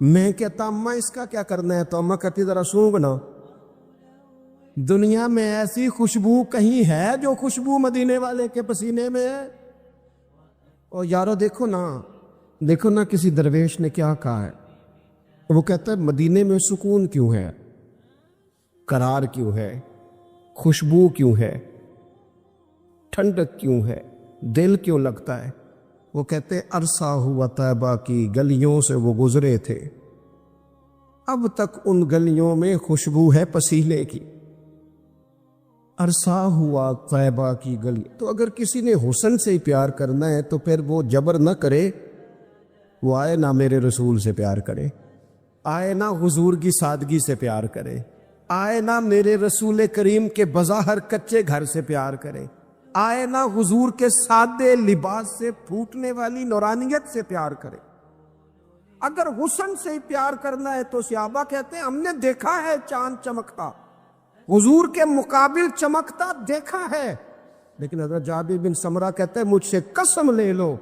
میں کہتا اماں اس کا کیا کرنا ہے؟ تو اماں کہتی ذرا سونگنا، دنیا میں ایسی خوشبو کہیں ہے جو خوشبو مدینے والے کے پسینے میں ہے؟ اور یارو دیکھو نا کسی درویش نے کیا کہا ہے، وہ کہتا ہے مدینے میں سکون کیوں ہے، قرار کیوں ہے، خوشبو کیوں ہے، ٹھنڈک کیوں ہے، دل کیوں لگتا ہے؟ وہ کہتے عرصہ ہوا طیبہ کی گلیوں سے وہ گزرے تھے، اب تک ان گلیوں میں خوشبو ہے پسینے کی۔ عرصہ ہوا طیبہ کی گلی، تو اگر کسی نے حسن سے ہی پیار کرنا ہے تو پھر وہ جبر نہ کرے، وہ آئے نہ میرے رسول سے پیار کرے، آئے نہ حضور کی سادگی سے پیار کرے، آئے نہ میرے رسول کریم کے بظاہر کچے گھر سے پیار کرے، آئے نہ حضور کے سادے لباس سے پھوٹنے والی نورانیت سے پیار کرے۔ اگر حسن سے ہی پیار کرنا ہے تو صحابہ کہتے ہیں ہم نے دیکھا ہے چاند چمکتا، حضور کے مقابل چمکتا دیکھا ہے، لیکن حضرت جابر بن سمرہ کہتے ہیں مجھ سے قسم لے لو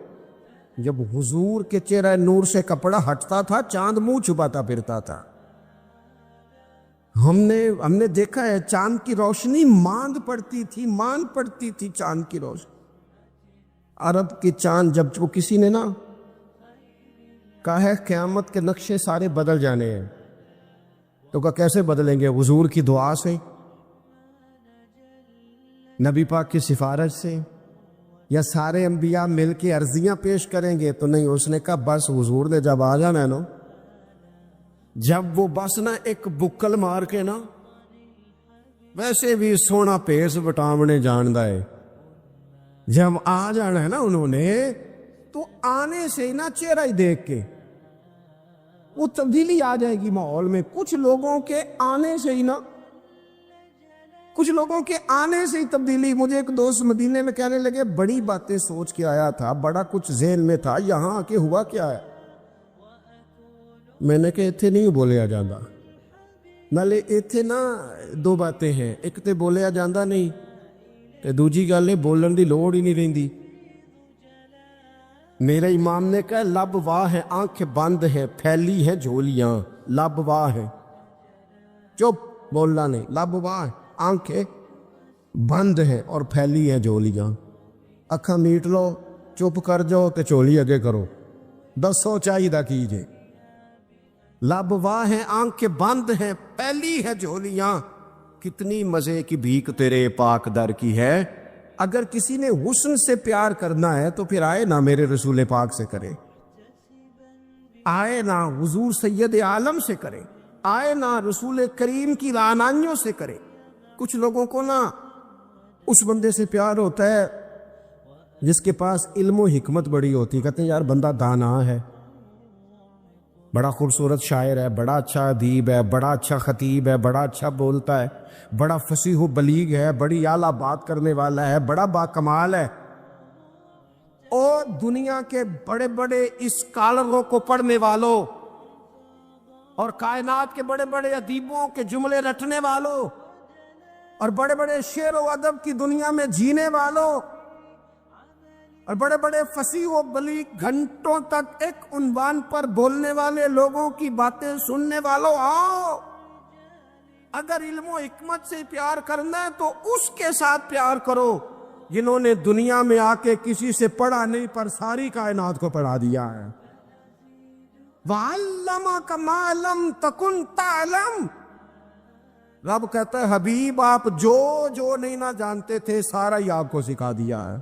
جب حضور کے چہرہ نور سے کپڑا ہٹتا تھا چاند منہ چھپاتا پھرتا تھا۔ ہم نے دیکھا ہے چاند کی روشنی ماند پڑتی تھی چاند کی روشنی۔ عرب کی چاند جب وہ کسی نے نا کہا ہے قیامت کے نقشے سارے بدل جانے ہیں، تو کہا کیسے بدلیں گے؟ حضور کی دعا سے، نبی پاک کی سفارش سے، یا سارے انبیاء مل کے عرضیاں پیش کریں گے؟ تو نہیں، اس نے کہا بس حضور نے جب آ جانا ہے نا، جب وہ بس نا ایک بکل مار کے نا، ویسے بھی سونا پیس وٹامنے جاندا ہے، جب آ جانا ہے نا انہوں نے، تو آنے سے ہی نا چہرہ ہی دیکھ کے وہ تبدیلی آ جائے گی ماحول میں۔ کچھ لوگوں کے آنے سے ہی تبدیلی۔ مجھے ایک دوست مدینے میں کہنے لگے بڑی باتیں سوچ کے آیا تھا، بڑا کچھ ذہن میں تھا، یہاں آ کے ہوا کیا ہے؟ میں نے کہا اتنے نہیں بولیا جاندہ، نالے اتنے نا دو باتیں ہیں، ایک تے بولیا جاندہ نہیں تے دوجی گل ہے بولن دی لوڑ ہی نہیں رہندی۔ میرے امام نے کہا لب واہ ہے آنکھ بند ہے پھیلی ہے جھولیاں، لب واہ ہے، چپ بولنا نہیں، لب واہ ہے آنکھیں بند ہے اور پھیلی ہے جھولیاں۔ اکھاں میٹ لو، چپ کر جاؤ تے چولی اگے کرو، دسو چاہیے کیجے۔ لب واہ ہے آنکھیں بند ہے پھیلی ہے جھولیاں، کتنی مزے کی بھیک تیرے پاک در کی ہے۔ اگر کسی نے حسن سے پیار کرنا ہے تو پھر آئے نہ میرے رسول پاک سے کرے، آئے نہ حضور سید عالم سے کرے، آئے نہ رسول کریم کی رعنائیوں سے کرے۔ کچھ لوگوں کو نا اس بندے سے پیار ہوتا ہے جس کے پاس علم و حکمت بڑی ہوتی، کہتے ہیں یار بندہ دانا ہے، بڑا خوبصورت شاعر ہے، بڑا اچھا ادیب ہے، بڑا اچھا خطیب ہے، بڑا اچھا بولتا ہے، بڑا فصیح و بلیغ ہے، بڑی اعلیٰ بات کرنے والا ہے، بڑا باکمال ہے، اور دنیا کے بڑے بڑے اسکالروں کو پڑھنے والوں اور کائنات کے بڑے بڑے ادیبوں کے جملے رٹنے والوں اور بڑے بڑے شعر و ادب کی دنیا میں جینے والوں اور بڑے بڑے فصیح و بلیغ گھنٹوں تک ایک عنوان پر بولنے والے لوگوں کی باتیں سننے والوں، آؤ اگر علم و حکمت سے پیار کرنا ہے تو اس کے ساتھ پیار کرو جنہوں نے دنیا میں آ کے کسی سے پڑھا نہیں پر ساری کائنات کو پڑھا دیا ہے۔ وَعَلَّمَكَ مَا لَمْ تَكُنْ تَعْلَمْ، رب کہتا ہے حبیب آپ جو نہیں نہ جانتے تھے سارا ہی آپ کو سکھا دیا ہے۔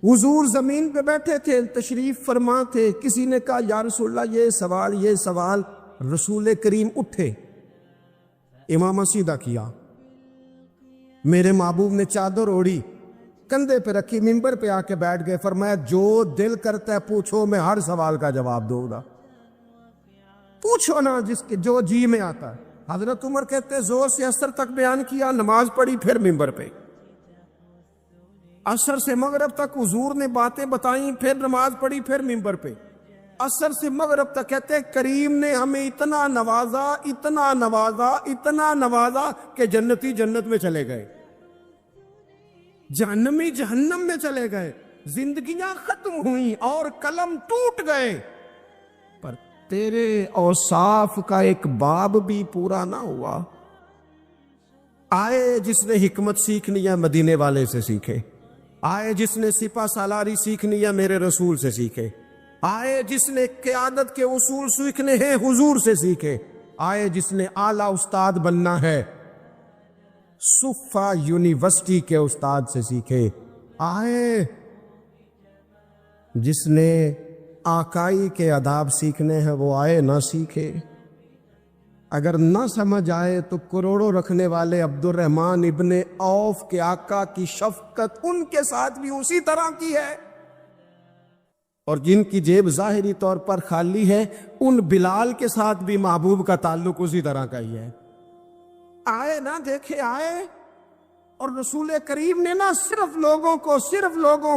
حضور زمین پہ بیٹھے تھے، تشریف فرما تھے، کسی نے کہا یا رسول اللہ یہ سوال، رسول کریم اٹھے، امامہ سیدھا کیا، میرے محبوب نے چادر اوڑھی، کندھے پہ رکھی، منبر پہ آ کے بیٹھ گئے، فرمایا جو دل کرتا ہے پوچھو، میں ہر سوال کا جواب دوں گا، پوچھو نا جس کے جو جی میں آتا ہے۔ حضرت عمر کہتے زور سے عصر تک بیان کیا، نماز پڑھی، پھر منبر پہ، عصر سے مغرب تک حضور نے باتیں بتائیں، پھر نماز پڑھی، پھر منبر پہ، عصر سے مغرب تک کہتے کریم نے ہمیں اتنا نوازا اتنا نوازا اتنا نوازا کہ جنتی جنت میں چلے گئے، جہنمی جہنم میں چلے گئے، زندگیاں ختم ہوئیں اور قلم ٹوٹ گئے، پر تیرے اوصاف کا ایک باب بھی پورا نہ ہوا۔ آئے جس نے حکمت سیکھنی ہے مدینے والے سے سیکھے، آئے جس نے سپہ سالاری سیکھنی ہے میرے رسول سے سیکھے، آئے جس نے قیادت کے اصول سیکھنے ہیں حضور سے سیکھے، آئے جس نے اعلیٰ استاد بننا ہے صفا یونیورسٹی کے استاد سے سیکھے، آئے جس نے آقائی کے آداب سیکھنے ہیں وہ آئے نہ سیکھے۔ اگر نہ سمجھ آئے تو کروڑوں رکھنے والے عبد الرحمن ابن عوف کے آقا کی شفقت ان کے ساتھ بھی اسی طرح کی ہے، اور جن کی جیب ظاہری طور پر خالی ہے ان بلال کے ساتھ بھی محبوب کا تعلق اسی طرح کا ہی ہے۔ آئے نہ دیکھے آئے، اور رسول کریم نے نہ صرف لوگوں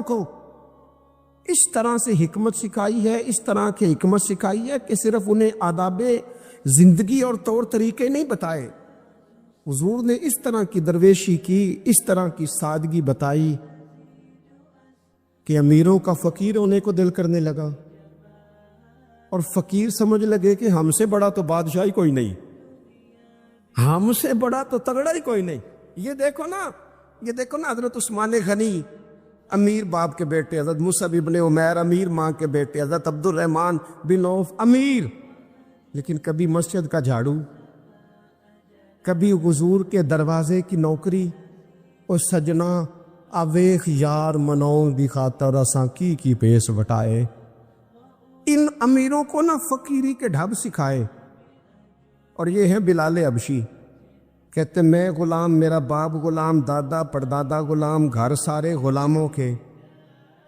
کو اس طرح سے حکمت سکھائی ہے، اس طرح کی حکمت سکھائی ہے کہ صرف انہیں آداب زندگی اور طور طریقے نہیں بتائے، حضور نے اس طرح کی درویشی کی، اس طرح کی سادگی بتائی کہ امیروں کا فقیر ہونے کو دل کرنے لگا، اور فقیر سمجھ لگے کہ ہم سے بڑا تو بادشاہی کوئی نہیں، ہم سے بڑا تو تگڑا ہی کوئی نہیں۔ یہ دیکھو نا حضرت عثمان غنی امیر باپ کے بیٹے، حضرت مصعب ابن عمیر امیر ماں کے بیٹے، حضرت عبد الرحمن بن عوف امیر، لیکن کبھی مسجد کا جھاڑو، کبھی حضور کے دروازے کی نوکری، اور سجنا اویخ یار منوں دی خاطر اساں کی پیس وٹائے۔ ان امیروں کو نہ فقیری کے ڈھب سکھائے، اور یہ ہے بلال حبشی، کہتے میں غلام، میرا باپ غلام، دادا پردادا غلام، گھر سارے غلاموں کے،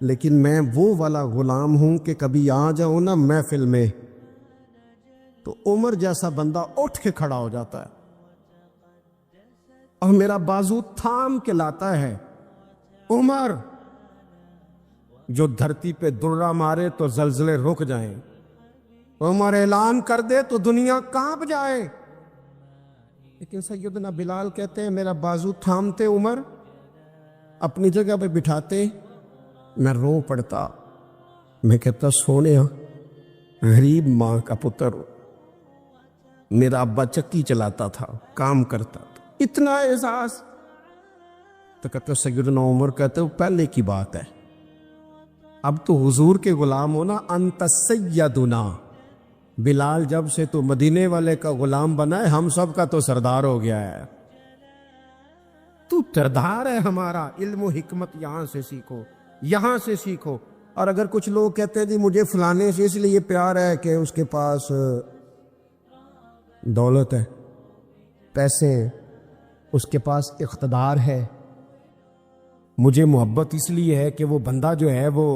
لیکن میں وہ والا غلام ہوں کہ کبھی آ جاؤں نا محفل میں تو عمر جیسا بندہ اٹھ کے کھڑا ہو جاتا ہے اور میرا بازو تھام کے لاتا ہے۔ عمر جو دھرتی پہ درہ مارے تو زلزلے رک جائیں، عمر اعلان کر دے تو دنیا کانپ جائے، لیکن سیدنا بلال کہتے ہیں میرا بازو تھامتے عمر، اپنی جگہ پہ بٹھاتے، میں رو پڑتا، میں کہتا سونیا غریب ماں کا پتر، میرا ابا چکی چلاتا تھا، کام کرتا تھا، اتنا احساس۔ تو کہتے سیدنا عمر کہتے وہ پہلے کی بات ہے، اب تو حضور کے غلام ہونا، انت سیدنا بلال، جب سے تو مدینے والے کا غلام بنا ہے ہم سب کا تو سردار ہو گیا ہے، تو سردار ہے ہمارا، علم و حکمت یہاں سے سیکھو، یہاں سے سیکھو۔ اور اگر کچھ لوگ کہتے ہیں جی مجھے فلانے سے اس لیے پیار ہے کہ اس کے پاس دولت ہے، پیسے ہیں، اس کے پاس اقتدار ہے، مجھے محبت اس لیے ہے کہ وہ بندہ جو ہے وہ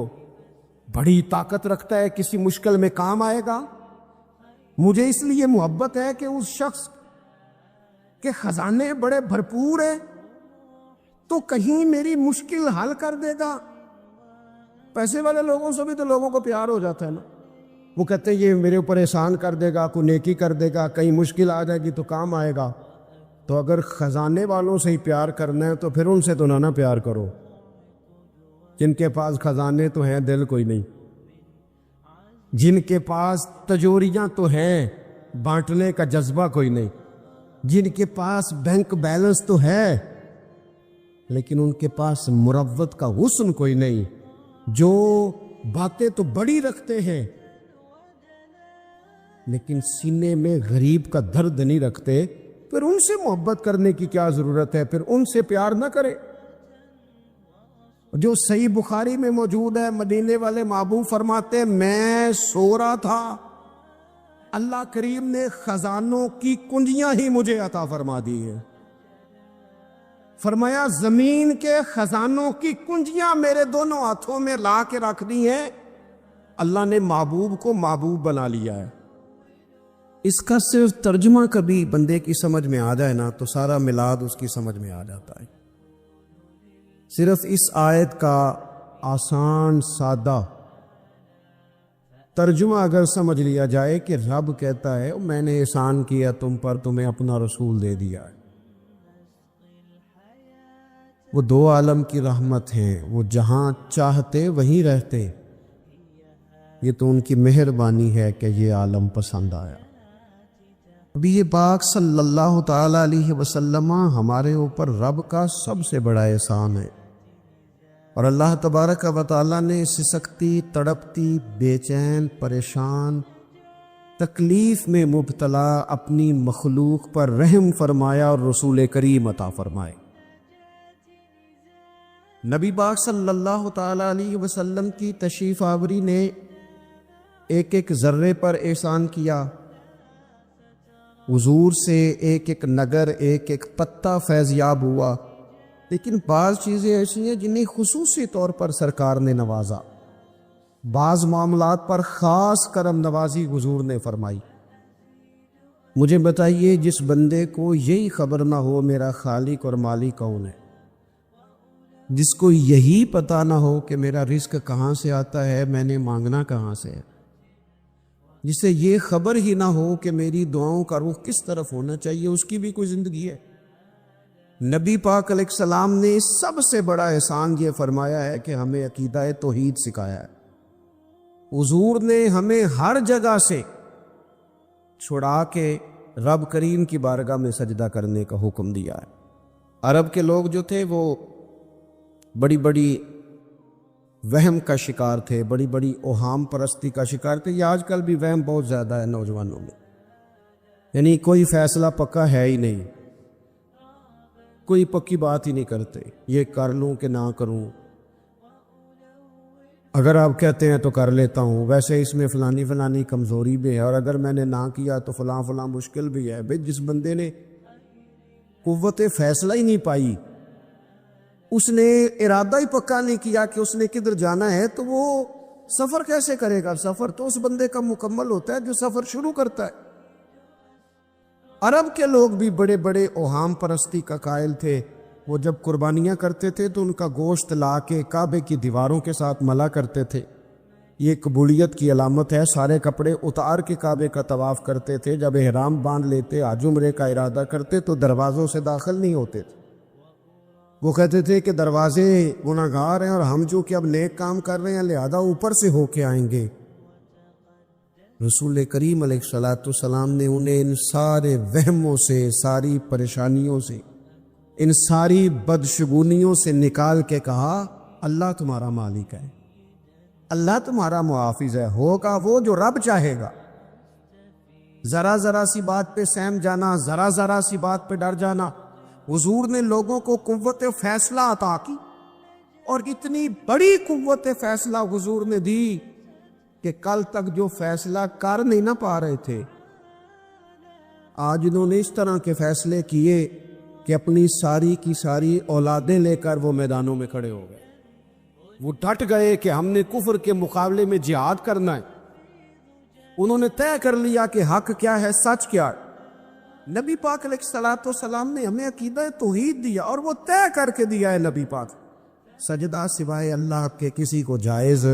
بڑی طاقت رکھتا ہے، کسی مشکل میں کام آئے گا، مجھے اس لیے محبت ہے کہ اس شخص کے خزانے بڑے بھرپور ہیں تو کہیں میری مشکل حل کر دے گا۔ پیسے والے لوگوں سے بھی تو لوگوں کو پیار ہو جاتا ہے نا، وہ کہتے ہیں یہ میرے اوپر احسان کر دے گا، کوئی نیکی کر دے گا، کہیں مشکل آ جائے گی تو کام آئے گا۔ تو اگر خزانے والوں سے ہی پیار کرنا ہے تو پھر ان سے تو نہ پیار کرو، جن کے پاس خزانے تو ہیں دل کوئی نہیں، جن کے پاس تجوریاں تو ہیں بانٹنے کا جذبہ کوئی نہیں، جن کے پاس بینک بیلنس تو ہے لیکن ان کے پاس مروت کا حسن کوئی نہیں، جو باتیں تو بڑی رکھتے ہیں لیکن سینے میں غریب کا درد نہیں رکھتے، پھر ان سے محبت کرنے کی کیا ضرورت ہے، پھر ان سے پیار نہ کرے۔ جو صحیح بخاری میں موجود ہے، مدینے والے محبوب فرماتے ہیں میں سو رہا تھا، اللہ کریم نے خزانوں کی کنجیاں ہی مجھے عطا فرما دی ہیں، فرمایا زمین کے خزانوں کی کنجیاں میرے دونوں ہاتھوں میں لا کے رکھ دی ہیں، اللہ نے محبوب کو محبوب بنا لیا ہے۔ اس کا صرف ترجمہ کبھی بندے کی سمجھ میں آ جائے نا تو سارا میلاد اس کی سمجھ میں آ جاتا ہے۔ صرف اس آیت کا آسان سادہ ترجمہ اگر سمجھ لیا جائے کہ رب کہتا ہے میں نے احسان کیا تم پر، تمہیں اپنا رسول دے دیا ہے، وہ دو عالم کی رحمت ہیں، وہ جہاں چاہتے وہیں رہتے، یہ تو ان کی مہربانی ہے کہ یہ عالم پسند آیا۔ نبی پاک صلی اللہ تعالی علیہ وسلم ہمارے اوپر رب کا سب سے بڑا احسان ہے، اور اللہ تبارک و تعالی نے سسکتی، تڑپتی، بے چین، پریشان، تکلیف میں مبتلا اپنی مخلوق پر رحم فرمایا اور رسول کریم عطا فرمائے۔ نبی پاک صلی اللہ تعالی علیہ وسلم کی تشریف آوری نے ایک ایک ذرے پر احسان کیا۔ حضور سے ایک ایک نگر، ایک ایک پتہ فیض یاب ہوا، لیکن بعض چیزیں ایسی ہیں جنہیں خصوصی طور پر سرکار نے نوازا، بعض معاملات پر خاص کرم نوازی حضور نے فرمائی۔ مجھے بتائیے، جس بندے کو یہی خبر نہ ہو میرا خالق اور مالک کون ہے، جس کو یہی پتہ نہ ہو کہ میرا رزق کہاں سے آتا ہے، میں نے مانگنا کہاں سے ہے، جسے یہ خبر ہی نہ ہو کہ میری دعاؤں کا رخ کس طرف ہونا چاہیے، اس کی بھی کوئی زندگی ہے؟ نبی پاک علیہ السلام نے سب سے بڑا احسان یہ فرمایا ہے کہ ہمیں عقیدہ توحید سکھایا ہے۔ حضور نے ہمیں ہر جگہ سے چھڑا کے رب کریم کی بارگاہ میں سجدہ کرنے کا حکم دیا ہے۔ عرب کے لوگ جو تھے وہ بڑی بڑی وہم کا شکار تھے، بڑی بڑی اوہام پرستی کا شکار تھے۔ یہ آج کل بھی وہم بہت زیادہ ہے نوجوانوں میں، یعنی کوئی فیصلہ پکا ہے ہی نہیں، کوئی پکی بات ہی نہیں کرتے، یہ کر لوں کہ نہ کروں، اگر آپ کہتے ہیں تو کر لیتا ہوں، ویسے اس میں فلانی فلانی کمزوری بھی ہے، اور اگر میں نے نہ کیا تو فلاں فلاں مشکل بھی ہے۔ بھئی جس بندے نے قوت فیصلہ ہی نہیں پائی، اس نے ارادہ ہی پکا نہیں کیا کہ اس نے کدھر جانا ہے، تو وہ سفر کیسے کرے گا؟ سفر تو اس بندے کا مکمل ہوتا ہے جو سفر شروع کرتا ہے۔ عرب کے لوگ بھی بڑے بڑے اوہام پرستی کا قائل تھے۔ وہ جب قربانیاں کرتے تھے تو ان کا گوشت لا کے کعبے کی دیواروں کے ساتھ ملا کرتے تھے، یہ قبولیت کی علامت ہے۔ سارے کپڑے اتار کے کعبے کا طواف کرتے تھے، جب احرام باندھ لیتے، حج عمرے کا ارادہ کرتے تو دروازوں سے داخل نہیں ہوتے تھے۔ وہ کہتے تھے کہ دروازے گناہگار ہیں اور ہم جو کہ اب نیک کام کر رہے ہیں لہذا اوپر سے ہو کے آئیں گے۔ رسول کریم علیہ السلام نے انہیں ان سارے وہموں سے، ساری پریشانیوں سے، ان ساری بدشگونیوں سے نکال کے کہا، اللہ تمہارا مالک ہے، اللہ تمہارا محافظ ہے، ہوگا وہ جو رب چاہے گا۔ ذرا ذرا سی بات پہ سہم جانا، ذرا ذرا سی بات پہ ڈر جانا۔ حضور نے لوگوں کو قوت فیصلہ عطا کی، اور اتنی بڑی قوت فیصلہ حضور نے دی کہ کل تک جو فیصلہ کر نہیں نہ پا رہے تھے، آج انہوں نے اس طرح کے فیصلے کیے کہ اپنی ساری کی ساری اولادیں لے کر وہ میدانوں میں کھڑے ہو گئے۔ وہ ڈٹ گئے کہ ہم نے کفر کے مقابلے میں جہاد کرنا ہے۔ انہوں نے طے کر لیا کہ حق کیا ہے، سچ کیا ہے۔ نبی پاک علیہ السلام نے ہمیں عقیدہ توحید دیا، اور وہ طے کر کے دیا ہے نبی پاک، سجدہ سوائے اللہ کے کسی کو جائز،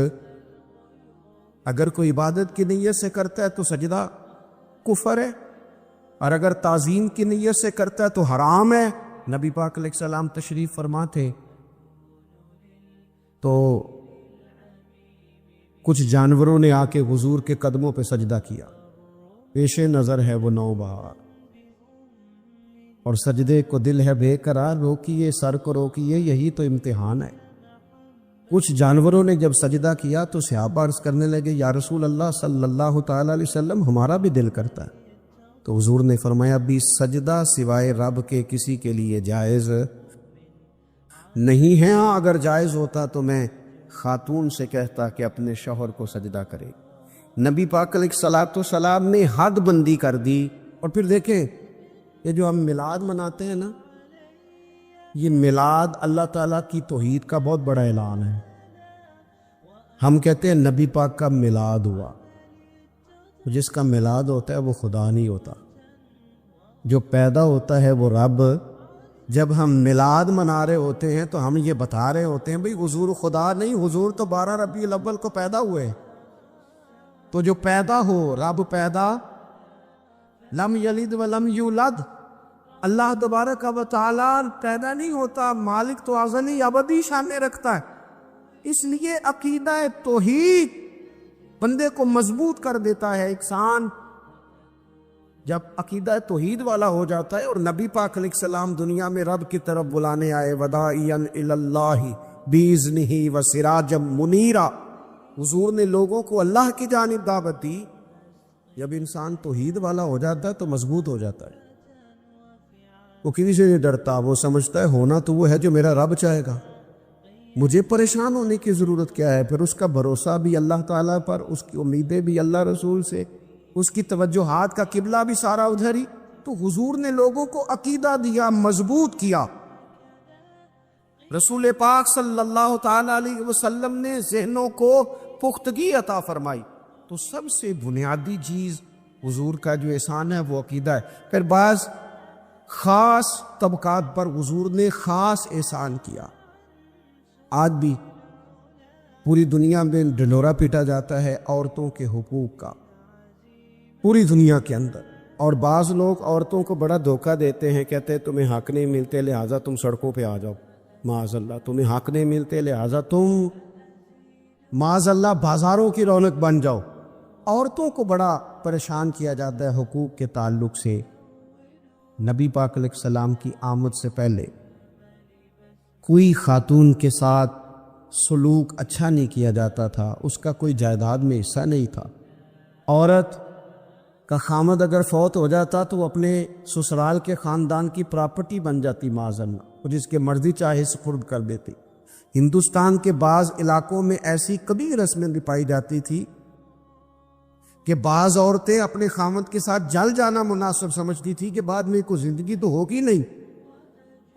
اگر کوئی عبادت کی نیت سے کرتا ہے تو سجدہ کفر ہے، اور اگر تعظیم کی نیت سے کرتا ہے تو حرام ہے۔ نبی پاک علیہ السلام تشریف فرما تھے تو کچھ جانوروں نے آ کے حضور کے قدموں پہ سجدہ کیا، پیش نظر ہے وہ نوبہار، اور سجدے کو دل ہے بے قرار، روکیے سر کو روکیے، یہی تو امتحان ہے۔ کچھ جانوروں نے جب سجدہ کیا تو صحابہ عرض کرنے لگے، یا رسول اللہ صلی اللہ تعالی علیہ وسلم ہمارا بھی دل کرتا ہے۔ تو حضور نے فرمایا، بھی سجدہ سوائے رب کے کسی کے لیے جائز نہیں ہے۔ ہاں اگر جائز ہوتا تو میں خاتون سے کہتا کہ اپنے شوہر کو سجدہ کرے۔ نبی پاک علیہ السلام نے حد بندی کر دی۔ اور پھر دیکھیں، یہ جو ہم میلاد مناتے ہیں نا، یہ میلاد اللہ تعالیٰ کی توحید کا بہت بڑا اعلان ہے۔ ہم کہتے ہیں نبی پاک کا میلاد ہوا، جس کا میلاد ہوتا ہے وہ خدا نہیں ہوتا، جو پیدا ہوتا ہے وہ رب۔ جب ہم میلاد منا رہے ہوتے ہیں تو ہم یہ بتا رہے ہوتے ہیں بھئی حضور خدا نہیں، حضور تو 12 ربیع الاول کو پیدا ہوئے، تو جو پیدا ہو، رب پیدا، لم یلد ولم یولد، اللہ تبارک و تعالیٰ پیدا نہیں ہوتا، مالک تو ازلی ابدی شان رکھتا ہے۔ اس لیے عقیدہ توحید بندے کو مضبوط کر دیتا ہے. انسان جب عقیدہ توحید والا ہو جاتا ہے اور نبی پاک علیہ السلام دنیا میں رب کی طرف بلانے آئے, وداعیا الی اللہ باذنہ وسراجا منیرا, حضور نے لوگوں کو اللہ کی جانب دعوت دی. جب انسان توحید والا ہو جاتا ہے تو مضبوط ہو جاتا ہے. وہ کسی سے نہیں ڈرتا, وہ سمجھتا ہے ہونا تو وہ ہے جو میرا رب چاہے گا, مجھے پریشان ہونے کی ضرورت کیا ہے. پھر اس کا بھروسہ بھی اللہ تعالیٰ پر, اس کی امیدیں بھی اللہ رسول سے, اس کی توجہات کا قبلہ بھی سارا ادھر ہی. تو حضور نے لوگوں کو عقیدہ دیا, مضبوط کیا. رسول پاک صلی اللہ تعالی علیہ وسلم نے ذہنوں کو پختگی عطا فرمائی. تو سب سے بنیادی چیز حضور کا جو احسان ہے وہ عقیدہ ہے. پھر بعض خاص طبقات پر حضور نے خاص احسان کیا. آج بھی پوری دنیا میں ڈنڈورا پیٹا جاتا ہے عورتوں کے حقوق کا, پوری دنیا کے اندر. اور بعض لوگ عورتوں کو بڑا دھوکہ دیتے ہیں, کہتے ہیں تمہیں حق نہیں ملتے لہٰذا تم سڑکوں پہ آ جاؤ. معاذ اللہ, تمہیں حق نہیں ملتے لہٰذا تم معاذ اللہ بازاروں کی رونق بن جاؤ. عورتوں کو بڑا پریشان کیا جاتا ہے حقوق کے تعلق سے. نبی پاک علیہ السلام کی آمد سے پہلے کوئی خاتون کے ساتھ سلوک اچھا نہیں کیا جاتا تھا, اس کا کوئی جائیداد میں حصہ نہیں تھا. عورت کا خامد اگر فوت ہو جاتا تو وہ اپنے سسرال کے خاندان کی پراپرٹی بن جاتی معاذ اللہ, اور جس کے مرضی چاہے سپرد کر دیتی. ہندوستان کے بعض علاقوں میں ایسی کبھی رسمیں بھی پائی جاتی تھی کہ بعض عورتیں اپنے خامد کے ساتھ جل جانا مناسب سمجھتی تھی کہ بعد میں کوئی زندگی تو ہوگی نہیں.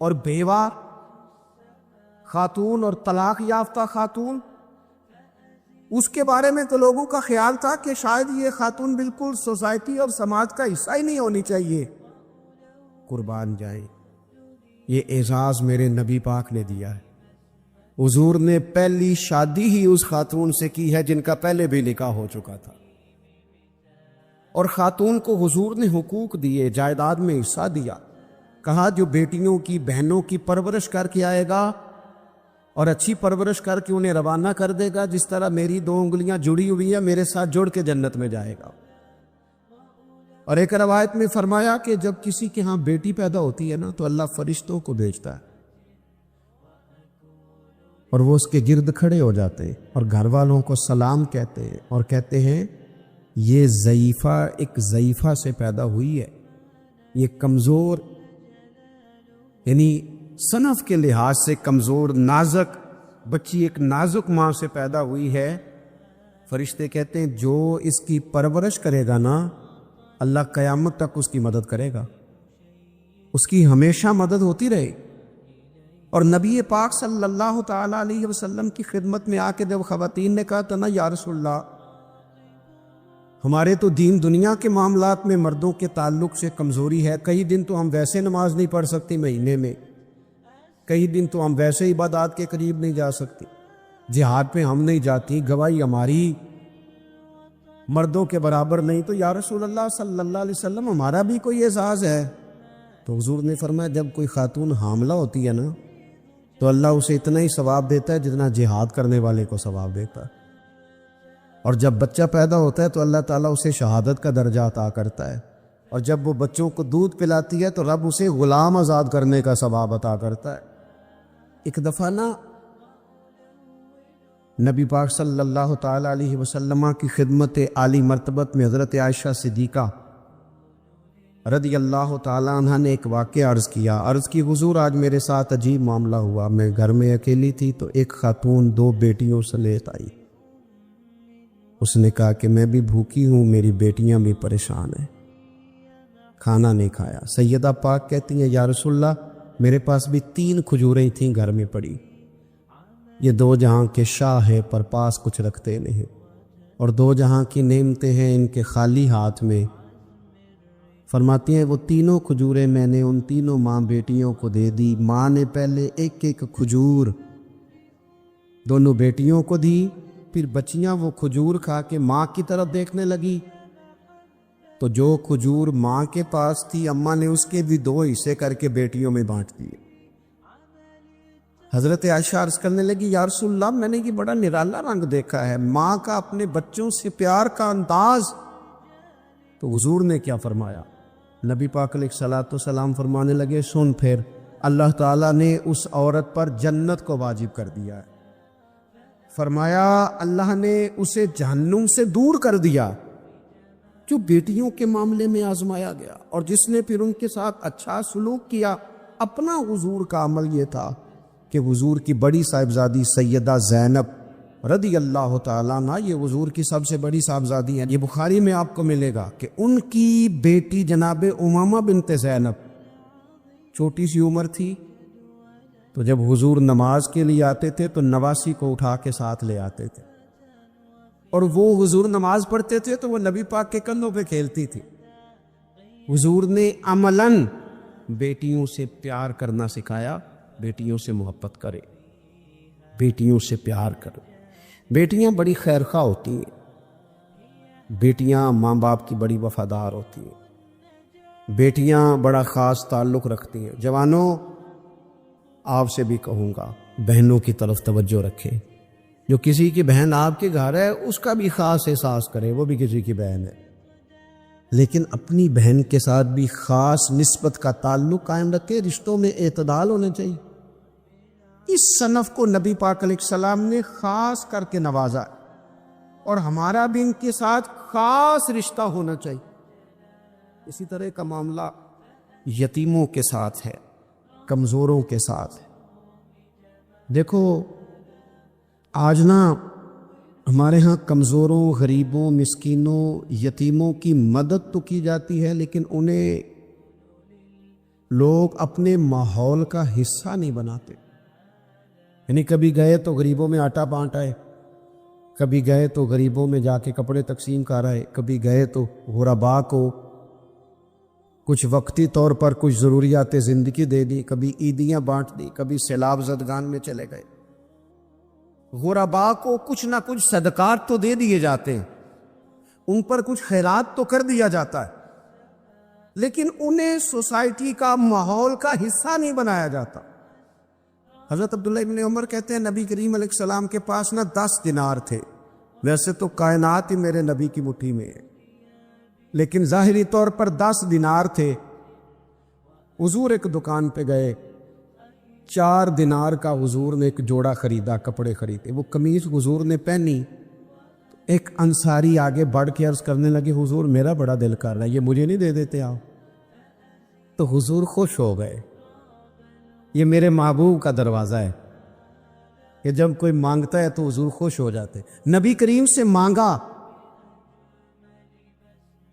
اور بیوہ خاتون اور طلاق یافتہ خاتون, اس کے بارے میں تو لوگوں کا خیال تھا کہ شاید یہ خاتون بالکل سوسائٹی اور سماج کا حصہ ہی نہیں ہونی چاہیے. قربان جائیں, یہ اعزاز میرے نبی پاک نے دیا ہے. حضور نے پہلی شادی ہی اس خاتون سے کی ہے جن کا پہلے بھی نکاح ہو چکا تھا. اور خاتون کو حضور نے حقوق دیے, جائیداد میں حصہ دیا. کہا جو بیٹیوں کی بہنوں کی پرورش کر کے آئے گا اور اچھی پرورش کر کے انہیں روانہ کر دے گا, جس طرح میری 2 انگلیاں جڑی ہوئی ہیں میرے ساتھ جڑ کے جنت میں جائے گا. اور ایک روایت میں فرمایا کہ جب کسی کے ہاں بیٹی پیدا ہوتی ہے نا تو اللہ فرشتوں کو بھیجتا ہے اور وہ اس کے گرد کھڑے ہو جاتے ہیں اور گھر والوں کو سلام کہتے ہیں اور کہتے ہیں یہ ضعیفہ ایک ضعیفہ سے پیدا ہوئی ہے, یہ کمزور یعنی صنف کے لحاظ سے کمزور نازک بچی ایک نازک ماں سے پیدا ہوئی ہے. فرشتے کہتے ہیں جو اس کی پرورش کرے گا نا اللہ قیامت تک اس کی مدد کرے گا, اس کی ہمیشہ مدد ہوتی رہے. اور نبی پاک صلی اللہ تعالی علیہ وسلم کی خدمت میں آ کے جب خواتین نے کہا تھا نا یا رسول اللہ ہمارے تو دین دنیا کے معاملات میں مردوں کے تعلق سے کمزوری ہے, کئی دن تو ہم ویسے نماز نہیں پڑھ سکتی مہینے میں, کئی دن تو ہم ویسے عبادات کے قریب نہیں جا سکتی, جہاد پہ ہم نہیں جاتی, گواہی ہماری مردوں کے برابر نہیں, تو یا رسول اللہ صلی اللہ علیہ وسلم ہمارا بھی کوئی اعزاز ہے. تو حضور نے فرمایا جب کوئی خاتون حاملہ ہوتی ہے نا تو اللہ اسے اتنا ہی ثواب دیتا ہے جتنا جہاد کرنے والے کو ثواب دیتا ہے, اور جب بچہ پیدا ہوتا ہے تو اللہ تعالیٰ اسے شہادت کا درجہ عطا کرتا ہے, اور جب وہ بچوں کو دودھ پلاتی ہے تو رب اسے غلام آزاد کرنے کا ثواب عطا کرتا ہے. ایک دفعہ نا نبی پاک صلی اللہ تعالی علیہ وسلم کی خدمت عالی مرتبت میں حضرت عائشہ صدیقہ رضی اللہ تعالیٰ عنہ نے ایک واقعہ عرض کی حضور آج میرے ساتھ عجیب معاملہ ہوا. میں گھر میں اکیلی تھی تو ایک خاتون 2 بیٹیوں سمیت آئی. اس نے کہا کہ میں بھی بھوکی ہوں, میری بیٹیاں بھی پریشان ہیں, کھانا نہیں کھایا. سیدہ پاک کہتی ہیں یا رسول اللہ میرے پاس بھی 3 کھجوریں تھیں گھر میں پڑی, یہ 2 جہاں کے شاہ ہیں پر پاس کچھ رکھتے نہیں, اور 2 جہاں کی نعمتیں ہیں ان کے خالی ہاتھ میں. فرماتی ہیں وہ 3 کھجوریں میں نے ان 3 ماں بیٹیوں کو دے دی. ماں نے پہلے ایک کھجور دونوں بیٹیوں کو دی, پھر بچیاں وہ کھجور کھا کے ماں کی طرف دیکھنے لگی تو جو کھجور ماں کے پاس تھی اماں نے اس کے بھی 2 حصے کر کے بیٹیوں میں بانٹ دیے. حضرت عائشہ عرض کرنے لگی یا رسول اللہ میں نے یہ بڑا نرالا رنگ دیکھا ہے، ماں کا اپنے بچوں سے پیار کا انداز۔ تو حضور نے کیا فرمایا؟ نبی پاک علیہ الصلوۃ والسلام فرمانے لگے سن پھر، اللہ تعالیٰ نے اس عورت پر جنت کو واجب کر دیا ہے۔ فرمایا اللہ نے اسے جہنم سے دور کر دیا، جو بیٹیوں کے معاملے میں آزمایا گیا، اور جس نے پھر ان کے ساتھ اچھا سلوک کیا۔ اپنا حضور کا عمل یہ تھا کہ حضور کی بڑی صاحبزادی سیدہ زینب رضی اللہ تعالیٰ عنہ، یہ حضور کی سب سے بڑی صاحبزادی ہیں، یہ بخاری میں آپ کو ملے گا کہ ان کی بیٹی جناب امامہ بنت زینب چھوٹی سی عمر تھی، تو جب حضور نماز کے لیے آتے تھے تو نواسی کو اٹھا کے ساتھ لے آتے تھے، اور وہ حضور نماز پڑھتے تھے تو وہ نبی پاک کے کندھوں پہ کھیلتی تھی۔ حضور نے عملاً بیٹیوں سے پیار کرنا سکھایا، بیٹیوں سے محبت کرے، بیٹیوں سے پیار کرے۔ بیٹیاں بڑی خیرخواہ ہوتی ہیں، بیٹیاں ماں باپ کی بڑی وفادار ہوتی ہیں، بیٹیاں بڑا خاص تعلق رکھتی ہیں۔ جوانوں، آپ سے بھی کہوں گا بہنوں کی طرف توجہ رکھیں، جو کسی کی بہن آپ کے گھر ہے اس کا بھی خاص احساس کرے، وہ بھی کسی کی بہن ہے، لیکن اپنی بہن کے ساتھ بھی خاص نسبت کا تعلق قائم رکھے۔ رشتوں میں اعتدال ہونا چاہیے۔ اس صنف کو نبی پاک علیہ السلام نے خاص کر کے نوازا، اور ہمارا بھی ان کے ساتھ خاص رشتہ ہونا چاہیے۔ اسی طرح کا معاملہ یتیموں کے ساتھ ہے، کمزوروں کے ساتھ ہے۔ دیکھو آج نا ہمارے ہاں کمزوروں، غریبوں، مسکینوں، یتیموں کی مدد تو کی جاتی ہے، لیکن انہیں لوگ اپنے ماحول کا حصہ نہیں بناتے۔ یعنی کبھی گئے تو غریبوں میں آٹا بانٹ آئے، کبھی گئے تو غریبوں میں جا کے کپڑے تقسیم کر آئے، کبھی گئے تو غرباء کو کچھ وقتی طور پر کچھ ضروریات زندگی دے دی، کبھی عیدیاں بانٹ دی، کبھی سیلاب زدگان میں چلے گئے۔ غرباء کو کچھ نہ کچھ صدقات تو دے دیے جاتے ہیں، ان پر کچھ خیرات تو کر دیا جاتا ہے، لیکن انہیں سوسائٹی کا، ماحول کا حصہ نہیں بنایا جاتا۔ حضرت عبداللہ ابن عمر کہتے ہیں نبی کریم علیہ السلام کے پاس نہ 10 دینار تھے، ویسے تو کائنات ہی میرے نبی کی مٹھی میں ہے، لیکن ظاہری طور پر 10 دینار تھے۔ حضور ایک دکان پہ گئے، 4 دینار کا حضور نے ایک جوڑا خریدا، کپڑے خریدے، وہ قمیض حضور نے پہنی، ایک انصاری آگے بڑھ کے عرض کرنے لگے حضور میرا بڑا دل کر رہا ہے، یہ مجھے نہیں دے دیتے آپ؟ تو حضور خوش ہو گئے۔ یہ میرے محبوب کا دروازہ ہے کہ جب کوئی مانگتا ہے تو حضور خوش ہو جاتے۔ نبی کریم سے مانگا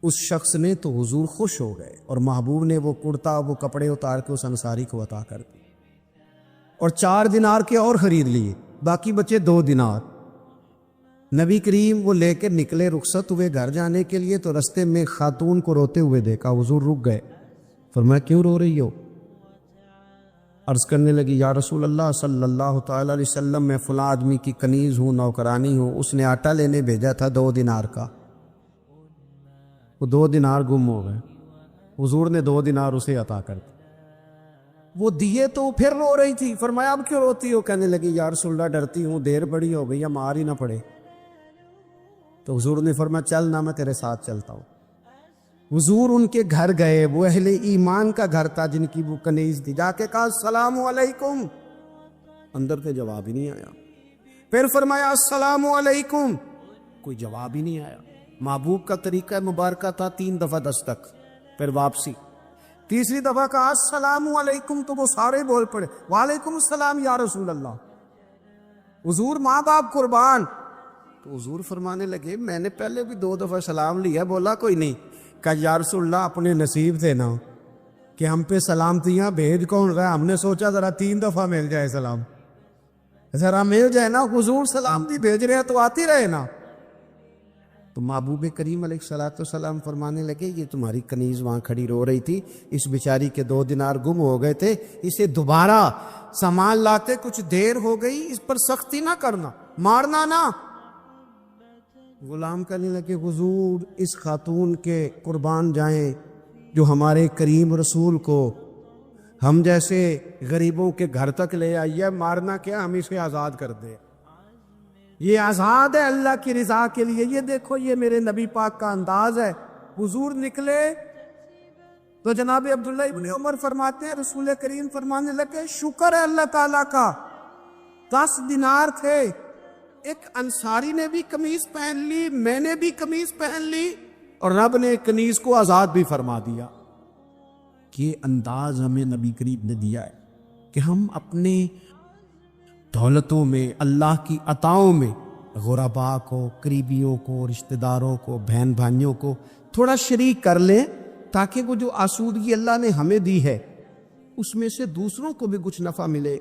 اس شخص نے تو حضور خوش ہو گئے، اور محبوب نے وہ کرتا، وہ کپڑے اتار کے اس انصاری کو عطا کر دی، اور 4 دینار کے اور خرید لیے، باقی بچے 2 دینار۔ نبی کریم وہ لے کے نکلے، رخصت ہوئے گھر جانے کے لیے، تو رستے میں خاتون کو روتے ہوئے دیکھا، حضور رک گئے، فرمایا کیوں رو رہی ہو؟ عرض کرنے لگی یا رسول اللہ صلی اللہ تعالی علیہ وسلم میں فلاں آدمی کی کنیز ہوں، نوکرانی ہوں، اس نے آٹا لینے بھیجا تھا 2 دینار کا، وہ 2 دینار گم ہو گئے، حضور نے 2 دینار اسے عطا کر دی۔ وہ دیے تو پھر رو رہی تھی، فرمایا اب کیوں روتی ہو؟ کہنے لگی یا رسول اللہ ڈرتی ہوں دیر بڑی ہو گئی، مار ہی نہ پڑے۔ تو حضور نے فرمایا چل نہ، میں تیرے ساتھ چلتا ہوں۔ حضور ان کے گھر گئے، وہ اہل ایمان کا گھر تھا جن کی وہ کنیز تھی، جا کے کہا السلام علیکم، اندر سے جواب ہی نہیں آیا۔ پھر فرمایا السلام علیکم، کوئی جواب ہی نہیں آیا۔ محبوب کا طریقہ مبارکہ تھا 3 دفعہ دستک، پھر واپسی۔ تیسری دفعہ کہا السلام علیکم، تو وہ سارے بول پڑے وعلیکم السلام یا رسول اللہ، حضور ماں باپ قربان۔ تو حضور فرمانے لگے میں نے پہلے بھی 2 دفعہ سلام لیا، بولا کوئی نہیں۔ کہا یا رسول اللہ اپنے نصیب تھے نا کہ ہم پہ سلامتیاں بھیج کون رہا ہے، ہم نے سوچا ذرا 3 دفعہ مل جائے سلام، ذرا مل جائے نا، حضور سلامتی بھیج رہے ہیں تو آتی رہے نا۔ تو محبوب کریم علیہ الصلوۃ والسلام فرمانے لگے یہ تمہاری کنیز وہاں کھڑی رو رہی تھی، اس بیچاری کے 2 دینار گم ہو گئے تھے، اسے دوبارہ سامان لاتے کچھ دیر ہو گئی، اس پر سختی نہ کرنا، مارنا نہ۔ غلام کہنے لگے حضور اس خاتون کے قربان جائیں جو ہمارے کریم رسول کو ہم جیسے غریبوں کے گھر تک لے آئیے، مارنا کیا، ہم اسے آزاد کر دیں، یہ آزاد ہے اللہ کی رضا کے لیے۔ یہ دیکھو، یہ میرے نبی پاک کا انداز ہے۔ حضور نکلے تو جناب عبداللہ ابن عمر فرماتے ہیں رسول کریم فرمانے لگے شکر ہے اللہ تعالیٰ کا، 10 دینار تھے، ایک انصاری نے بھی قمیض پہن لی، میں نے بھی قمیض پہن لی، اور رب نے کنیز کو آزاد بھی فرما دیا۔ یہ انداز ہمیں نبی کریم نے دیا ہے کہ ہم اپنے دولتوں میں، اللہ کی عطاؤں میں غرباء کو، قریبیوں کو، رشتہ داروں کو، بہن بھائیوں کو تھوڑا شریک کر لیں، تاکہ وہ جو آسودگی اللہ نے ہمیں دی ہے اس میں سے دوسروں کو بھی کچھ نفع ملے۔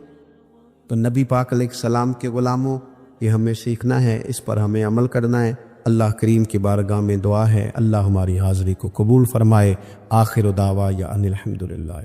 تو نبی پاک علیہ السلام کے غلاموں، یہ ہمیں سیکھنا ہے، اس پر ہمیں عمل کرنا ہے۔ اللہ کریم کی بارگاہ میں دعا ہے اللہ ہماری حاضری کو قبول فرمائے۔ آخر دعوا یا ان الحمدللہ۔